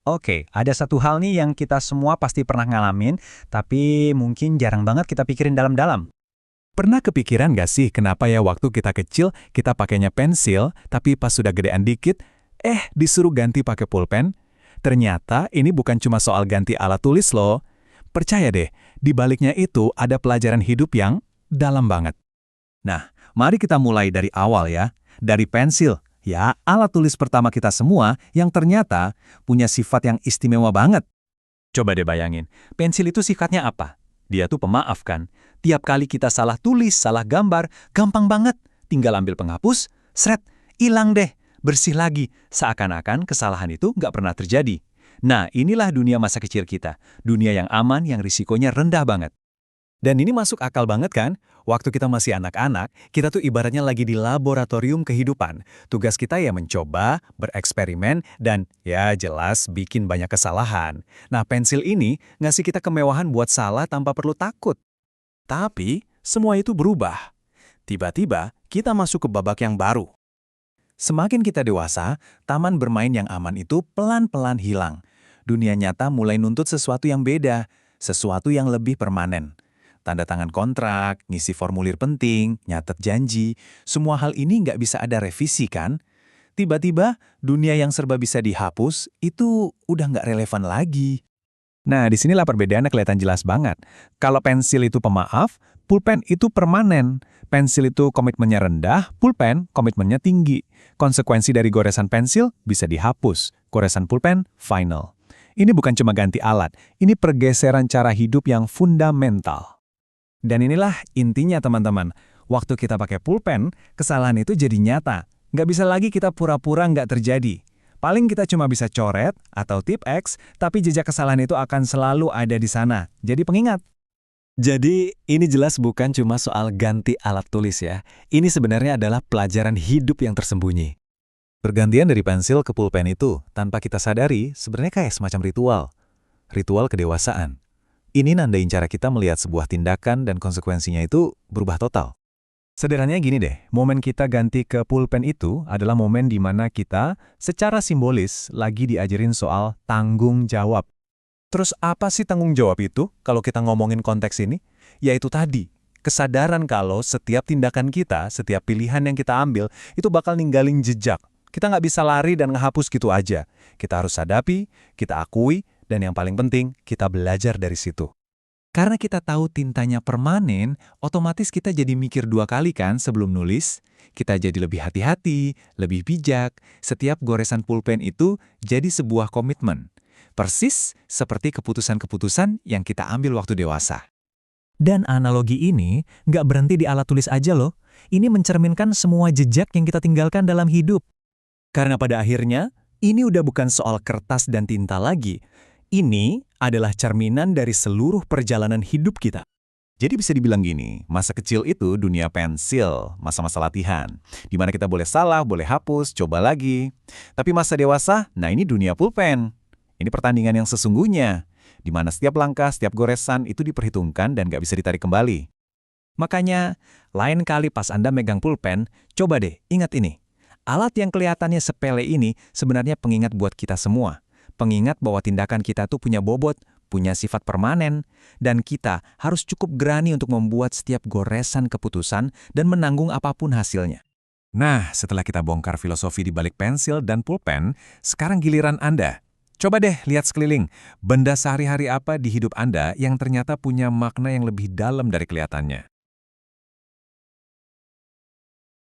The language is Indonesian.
Oke, ada satu hal nih yang kita semua pasti pernah ngalamin, tapi mungkin jarang banget kita pikirin dalam-dalam. Pernah kepikiran nggak sih kenapa ya waktu kita kecil kita pakainya pensil, tapi pas sudah gedean dikit, disuruh ganti pakai pulpen? Ternyata ini bukan cuma soal ganti alat tulis loh. Percaya deh, di baliknya itu ada pelajaran hidup yang dalam banget. Nah, mari kita mulai dari awal ya. Dari pensil, ya alat tulis pertama kita semua yang ternyata punya sifat yang istimewa banget. Coba deh bayangin, pensil itu sifatnya apa? Dia tuh pemaaf kan? Tiap kali kita salah tulis, salah gambar, gampang banget. Tinggal ambil penghapus, sret, hilang deh, bersih lagi. Seakan-akan kesalahan itu nggak pernah terjadi. Nah, inilah dunia masa kecil kita. Dunia yang aman, yang risikonya rendah banget. Dan ini masuk akal banget kan? Waktu kita masih anak-anak, kita tuh ibaratnya lagi di laboratorium kehidupan. Tugas kita ya mencoba, bereksperimen, dan ya jelas bikin banyak kesalahan. Nah, pensil ini ngasih kita kemewahan buat salah tanpa perlu takut. Tapi, semua itu berubah. Tiba-tiba, kita masuk ke babak yang baru. Semakin kita dewasa, taman bermain yang aman itu pelan-pelan hilang. Dunia nyata mulai nuntut sesuatu yang beda, sesuatu yang lebih permanen. Tanda tangan kontrak, ngisi formulir penting, nyatet janji, semua hal ini nggak bisa ada revisi kan? Tiba-tiba, dunia yang serba bisa dihapus, itu udah nggak relevan lagi. Nah, disinilah perbedaannya kelihatan jelas banget. Kalau pensil itu pemaaf, pulpen itu permanen. Pensil itu komitmennya rendah, pulpen komitmennya tinggi. Konsekuensi dari goresan pensil bisa dihapus, goresan pulpen final. Ini bukan cuma ganti alat, ini pergeseran cara hidup yang fundamental. Dan inilah intinya teman-teman, waktu kita pakai pulpen, kesalahan itu jadi nyata. Nggak bisa lagi kita pura-pura nggak terjadi. Paling kita cuma bisa coret atau tip X, tapi jejak kesalahan itu akan selalu ada di sana. Jadi pengingat. Jadi ini jelas bukan cuma soal ganti alat tulis ya. Ini sebenarnya adalah pelajaran hidup yang tersembunyi. Pergantian dari pensil ke pulpen itu, tanpa kita sadari, sebenarnya kayak semacam ritual. Ritual kedewasaan. Ini nandain cara kita melihat sebuah tindakan dan konsekuensinya itu berubah total. Sederhananya gini deh, momen kita ganti ke pulpen itu adalah momen di mana kita secara simbolis lagi diajarin soal tanggung jawab. Terus apa sih tanggung jawab itu kalau kita ngomongin konteks ini? Yaitu tadi, kesadaran kalau setiap tindakan kita, setiap pilihan yang kita ambil, itu bakal ninggalin jejak. Kita nggak bisa lari dan ngehapus gitu aja. Kita harus hadapi, kita akui, dan yang paling penting, kita belajar dari situ. Karena kita tahu tintanya permanen, otomatis kita jadi mikir dua kali kan sebelum nulis. Kita jadi lebih hati-hati, lebih bijak. Setiap goresan pulpen itu jadi sebuah komitmen. Persis seperti keputusan-keputusan yang kita ambil waktu dewasa. Dan analogi ini nggak berhenti di alat tulis aja loh. Ini mencerminkan semua jejak yang kita tinggalkan dalam hidup. Karena pada akhirnya, ini udah bukan soal kertas dan tinta lagi. Ini adalah cerminan dari seluruh perjalanan hidup kita. Jadi bisa dibilang gini, masa kecil itu dunia pensil, masa-masa latihan. Di mana kita boleh salah, boleh hapus, coba lagi. Tapi masa dewasa, nah ini dunia pulpen. Ini pertandingan yang sesungguhnya. Di mana setiap langkah, setiap goresan itu diperhitungkan dan nggak bisa ditarik kembali. Makanya, lain kali pas Anda megang pulpen, coba deh ingat ini. Alat yang kelihatannya sepele ini sebenarnya pengingat buat kita semua. Pengingat bahwa tindakan kita tuh punya bobot, punya sifat permanen, dan kita harus cukup berani untuk membuat setiap goresan keputusan dan menanggung apapun hasilnya. Nah, setelah kita bongkar filosofi di balik pensil dan pulpen, sekarang giliran Anda. Coba deh lihat sekeliling, benda sehari-hari apa di hidup Anda yang ternyata punya makna yang lebih dalam dari kelihatannya.